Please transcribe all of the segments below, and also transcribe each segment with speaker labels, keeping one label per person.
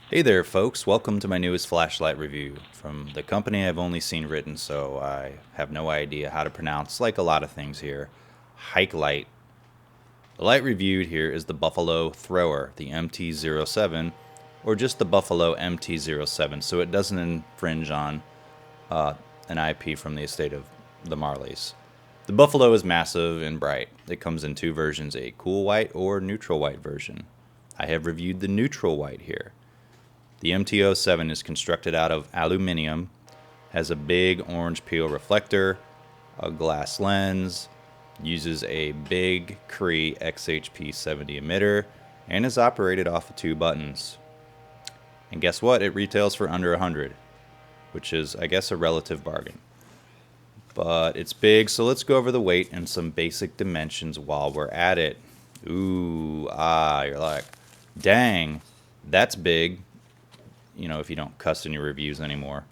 Speaker 1: Hey there folks, welcome to my newest flashlight review from the company I've only seen written, so I have no idea how to pronounce, like a lot of things here, HaikeLite. The light reviewed here is the Buffalo Thrower, the MT07, or just the Buffalo MT07, so it doesn't infringe on an IP from the estate of the Marleys. The Buffalo is massive and bright. It comes in two versions, a cool white or neutral white version. I have reviewed the neutral white here. The MT07 is constructed out of aluminum, has a big orange peel reflector, a glass lens, uses a big Cree XHP70 emitter, and is operated off of two buttons. And guess what? It retails for under $100, which is, I guess, a relative bargain. But it's big, so let's go over the weight and some basic dimensions while we're at it. Ooh, you're like, dang, that's big. You know, if you don't cuss in your reviews anymore.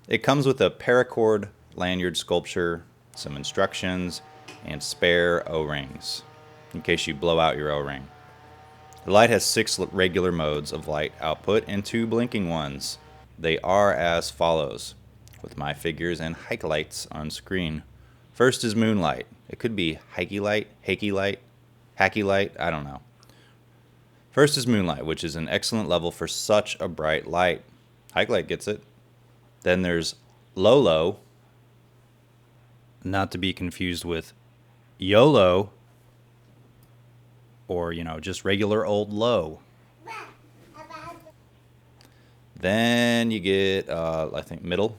Speaker 1: It comes with a paracord lanyard sculpture, some instructions, and spare O-rings, in case you blow out your O-ring. The light has 6 regular modes of light output and 2 blinking ones. They are as follows, with my figures and HaikeLites on screen. First is Moonlight. It could be HaikeLite, HaikeLite, I don't know. First is Moonlight, which is an excellent level for such a bright light. HaikeLite gets it. Then there's Lolo, not to be confused with YOLO, or, just regular old low. Then you get, I think, middle,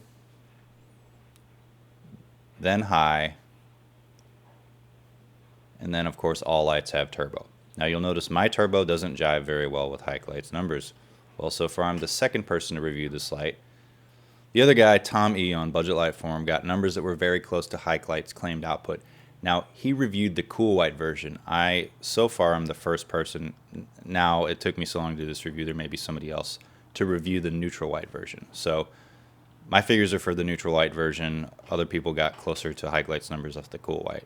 Speaker 1: then high, and then, of course, all lights have turbo. Now you'll notice my turbo doesn't jive very well with HaikeLite's numbers. Well, so far I'm the second person to review this light. The other guy, Tom E. on Budget Light Forum, got numbers that were very close to HaikeLite's claimed output. Now, he reviewed the cool white version. So far, I'm the first person. Now, it took me so long to do this review, there may be somebody else to review the neutral white version. So, my figures are for the neutral white version. Other people got closer to HaikeLite's numbers off the cool white.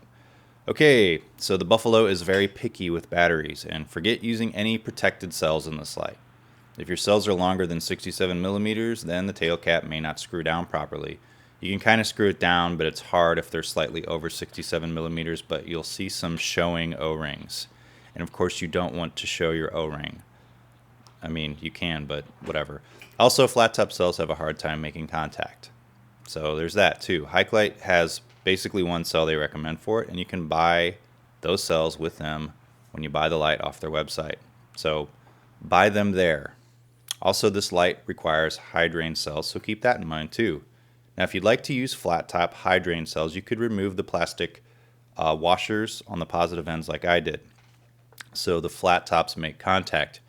Speaker 1: Okay, so the Buffalo is very picky with batteries, and forget using any protected cells in this light. If your cells are longer than 67 millimeters, then the tail cap may not screw down properly. You can kind of screw it down, but it's hard if they're slightly over 67 millimeters, but you'll see some showing O-rings. And of course you don't want to show your O-ring. I mean, you can, but whatever. Also, flat top cells have a hard time making contact. So there's that too. HaikeLite has basically one cell they recommend for it, and you can buy those cells with them when you buy the light off their website. So buy them there. Also, this light requires high drain cells, so keep that in mind too. Now, if you'd like to use flat top high drain cells, you could remove the plastic washers on the positive ends like I did, so the flat tops make contact.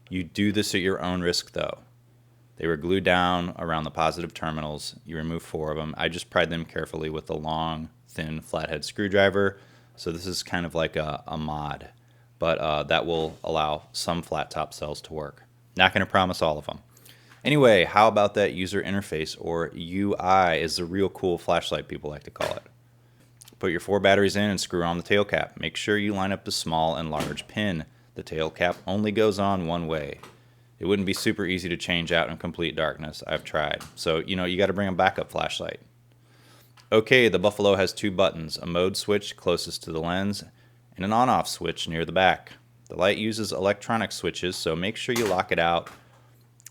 Speaker 1: You do this at your own risk though. They were glued down around the positive terminals. You remove 4 of them. I just pried them carefully with a long, thin flathead screwdriver. So this is kind of like a mod, but that will allow some flat top cells to work. Not going to promise all of them. Anyway, how about that user interface, or UI is the real cool flashlight people like to call it. Put your 4 batteries in and screw on the tail cap. Make sure you line up the small and large pin. The tail cap only goes on one way. It wouldn't be super easy to change out in complete darkness. I've tried. So, you got to bring a backup flashlight. Okay, the Buffalo has 2 buttons, a mode switch closest to the lens, and an on-off switch near the back. The light uses electronic switches, so make sure you lock it out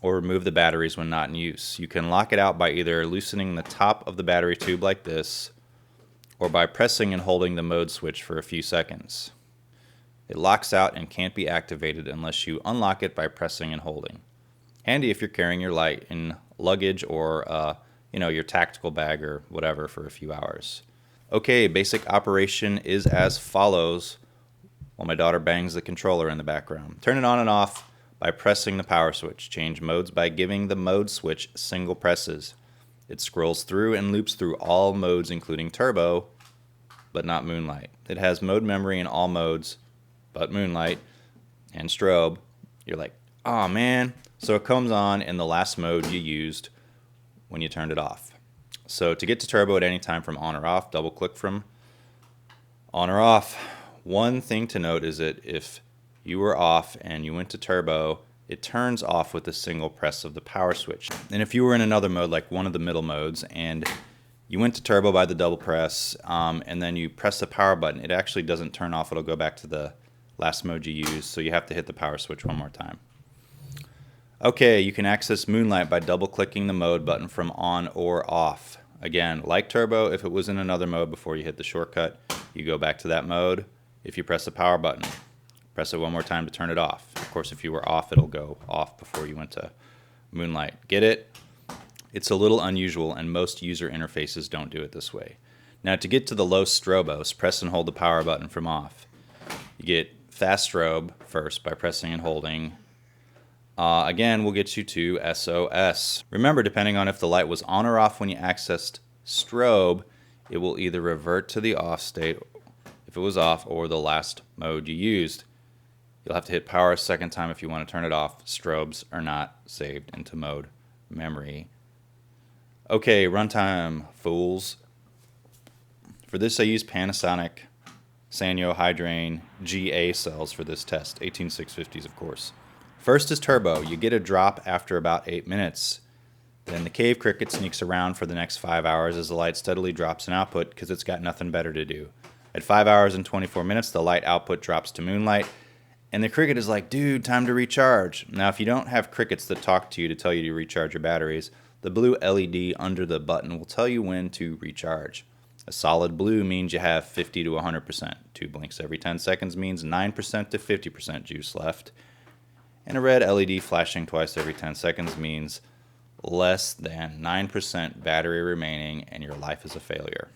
Speaker 1: or remove the batteries when not in use. You can lock it out by either loosening the top of the battery tube like this, or by pressing and holding the mode switch for a few seconds. It locks out and can't be activated unless you unlock it by pressing and holding. Handy if you're carrying your light in luggage or your tactical bag or whatever for a few hours. Okay, basic operation is as follows while my daughter bangs the controller in the background. Turn it on and off by pressing the power switch. Change modes by giving the mode switch single presses. It scrolls through and loops through all modes including turbo, but not Moonlight. It has mode memory in all modes, but Moonlight and strobe. You're like, oh man. So it comes on in the last mode you used when you turned it off. So to get to turbo at any time from on or off, double click from on or off. One thing to note is that if you were off and you went to turbo, it turns off with a single press of the power switch. And if you were in another mode, like one of the middle modes, and you went to turbo by the double press, and then you press the power button, it actually doesn't turn off. It'll go back to the last mode you used, so you have to hit the power switch one more time. Okay, you can access Moonlight by double-clicking the mode button from on or off. Again, like turbo, if it was in another mode before you hit the shortcut, you go back to that mode. If you press the power button, press it one more time to turn it off. Of course, if you were off, it'll go off before you went to Moonlight. Get it? It's a little unusual, and most user interfaces don't do it this way. Now, to get to the low strobos, press and hold the power button from off. You get fast strobe first by pressing and holding. Again, we'll get you to SOS. Remember, depending on if the light was on or off when you accessed strobe, it will either revert to the off state if it was off, or the last mode you used. You'll have to hit power a second time if you want to turn it off. Strobes are not saved into mode memory. Okay, runtime, fools. For this, I use Panasonic Sanyo Hydrain GA cells for this test. 18650s, of course. First is turbo. You get a drop after about 8 minutes. Then the cave cricket sneaks around for the next 5 hours as the light steadily drops in output because it's got nothing better to do. At 5 hours and 24 minutes, the light output drops to Moonlight, and the cricket is like, dude, time to recharge. Now, if you don't have crickets that talk to you to tell you to recharge your batteries, the blue LED under the button will tell you when to recharge. A solid blue means you have 50 to 100%. 2 blinks every 10 seconds means 9% to 50% juice left. And a red LED flashing twice every 10 seconds means less than 9% battery remaining and your life is a failure.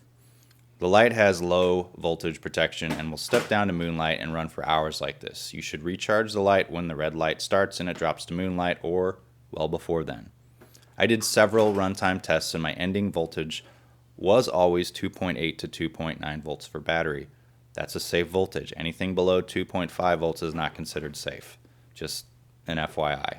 Speaker 1: The light has low voltage protection and will step down to Moonlight and run for hours like this. You should recharge the light when the red light starts and it drops to Moonlight, or well before then. I did several runtime tests and my ending voltage was always 2.8 to 2.9 volts for battery. That's a safe voltage. Anything below 2.5 volts is not considered safe. Just an FYI.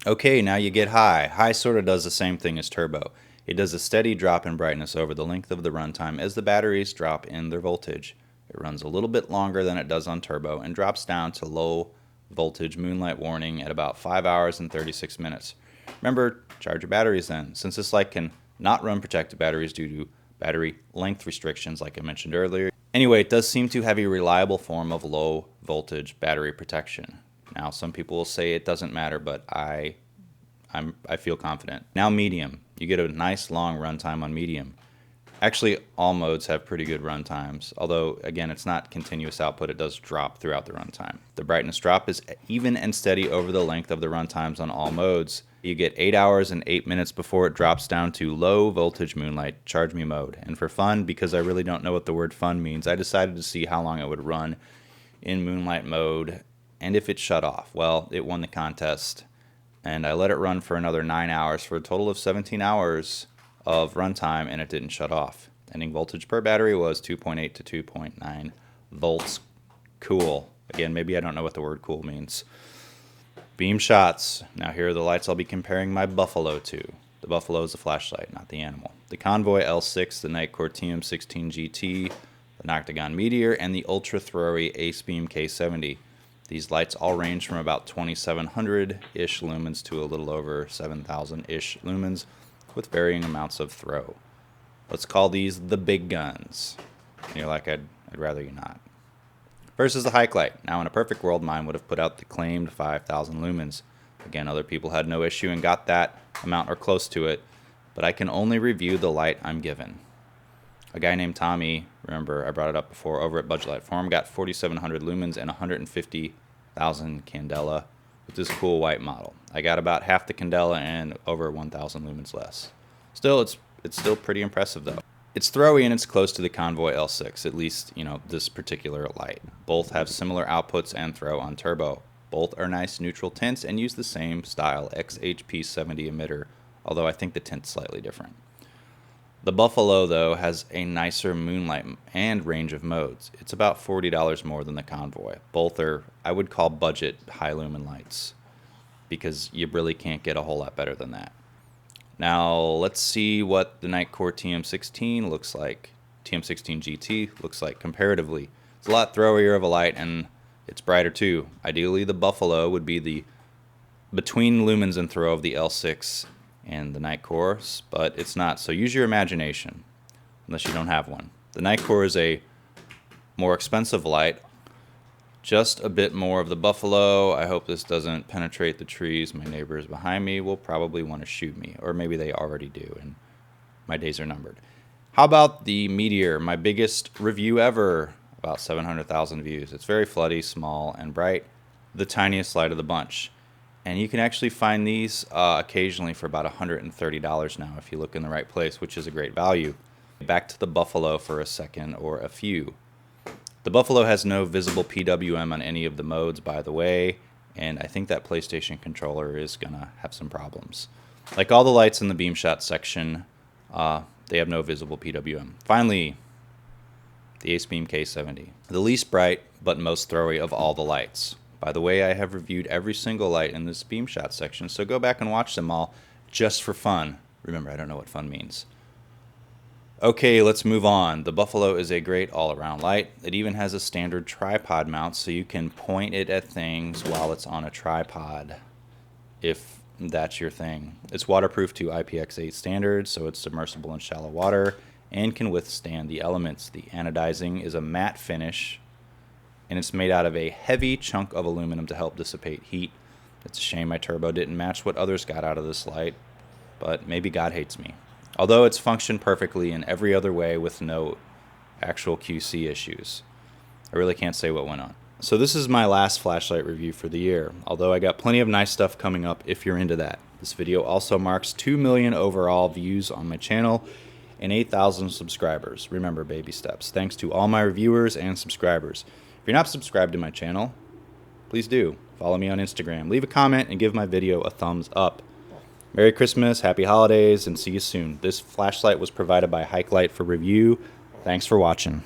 Speaker 1: Okay, now you get high. High sort of does the same thing as turbo. It does a steady drop in brightness over the length of the runtime as the batteries drop in their voltage. It runs a little bit longer than it does on turbo and drops down to low voltage Moonlight warning at about 5 hours and 36 minutes. Remember, charge your batteries then, since this light can not run protected batteries due to battery length restrictions like I mentioned earlier. Anyway, it does seem to have a reliable form of low voltage battery protection. Now, some people will say it doesn't matter, but I feel confident. Now medium. You get a nice long runtime on medium. Actually, all modes have pretty good runtimes, although, again, it's not continuous output. It does drop throughout the runtime. The brightness drop is even and steady over the length of the runtimes on all modes. You get 8 hours and 8 minutes before it drops down to low voltage Moonlight charge me mode. And for fun, because I really don't know what the word fun means, I decided to see how long it would run in Moonlight mode and if it shut off. Well, it won the contest, and I let it run for another 9 hours for a total of 17 hours of runtime, and it didn't shut off. Ending voltage per battery was 2.8 to 2.9 volts. Cool. Again, maybe I don't know what the word cool means. Beam shots. Now here are the lights I'll be comparing my Buffalo to. The Buffalo is a flashlight, not the animal. The Convoy L6, the Nitecore TM16 GT, the Noctagon Meteor, and the ultra throwy Ace Beam K70. These lights all range from about 2,700-ish lumens to a little over 7,000-ish lumens with varying amounts of throw. Let's call these the big guns. And you're like, I'd rather you not. First is the HaikeLite. Now, in a perfect world, mine would have put out the claimed 5,000 lumens. Again, other people had no issue and got that amount or close to it, but I can only review the light I'm given. A guy named Tommy, remember I brought it up before, over at Budget Light Forum, got 4,700 lumens and 150,000 candela with this cool white model. I got about half the candela and over 1,000 lumens less. Still, it's still pretty impressive though. It's throwy and it's close to the Convoy L6, at least, this particular light. Both have similar outputs and throw on turbo. Both are nice neutral tints and use the same style XHP70 emitter, although I think the tint's slightly different. The Buffalo, though, has a nicer Moonlight and range of modes. It's about $40 more than the Convoy. Both are, I would call, budget high lumen lights, because you really can't get a whole lot better than that. Now, let's see what the Nitecore TM16 looks like. TM16 GT looks like comparatively. It's a lot throwier of a light, and It's brighter too. Ideally, the Buffalo would be the between lumens and throw of the L6 and the Night Core, but it's not. So use your imagination, unless you don't have one. The Night Core is a more expensive light, just a bit more of the Buffalo. I hope this doesn't penetrate the trees. My neighbors behind me will probably want to shoot me, or maybe they already do, and my days are numbered. How about the Meteor, my biggest review ever, about 700,000 views. It's very floody, small, and bright, the tiniest light of the bunch. And you can actually find these occasionally for about $130 now if you look in the right place, which is a great value. Back to the Buffalo for a second, or a few. The Buffalo has no visible PWM on any of the modes, by the way, and I think that PlayStation controller is going to have some problems. Like all the lights in the beam shot section, they have no visible PWM. Finally, the Ace Beam K70. The least bright, but most throwy of all the lights. By the way, I have reviewed every single light in this beam shot section, so go back and watch them all just for fun. Remember, I don't know what fun means. Okay, let's move on. The Buffalo is a great all-around light. It even has a standard tripod mount, so you can point it at things while it's on a tripod, if that's your thing. It's waterproof to IPX8 standards, so it's submersible in shallow water and can withstand the elements. The anodizing is a matte finish, and it's made out of a heavy chunk of aluminum to help dissipate heat. It's a shame my turbo didn't match what others got out of this light, but maybe God hates me. Although it's functioned perfectly in every other way with no actual QC issues. I really can't say what went on. So this is my last flashlight review for the year, although I got plenty of nice stuff coming up if you're into that. This video also marks 2 million overall views on my channel and 8,000 subscribers. Remember, baby steps. Thanks to all my reviewers and subscribers. If you're not subscribed to my channel, please do. Follow me on Instagram. Leave a comment and give my video a thumbs up. Merry Christmas, Happy Holidays, and see you soon. This flashlight was provided by HaikeLite for review. Thanks for watching.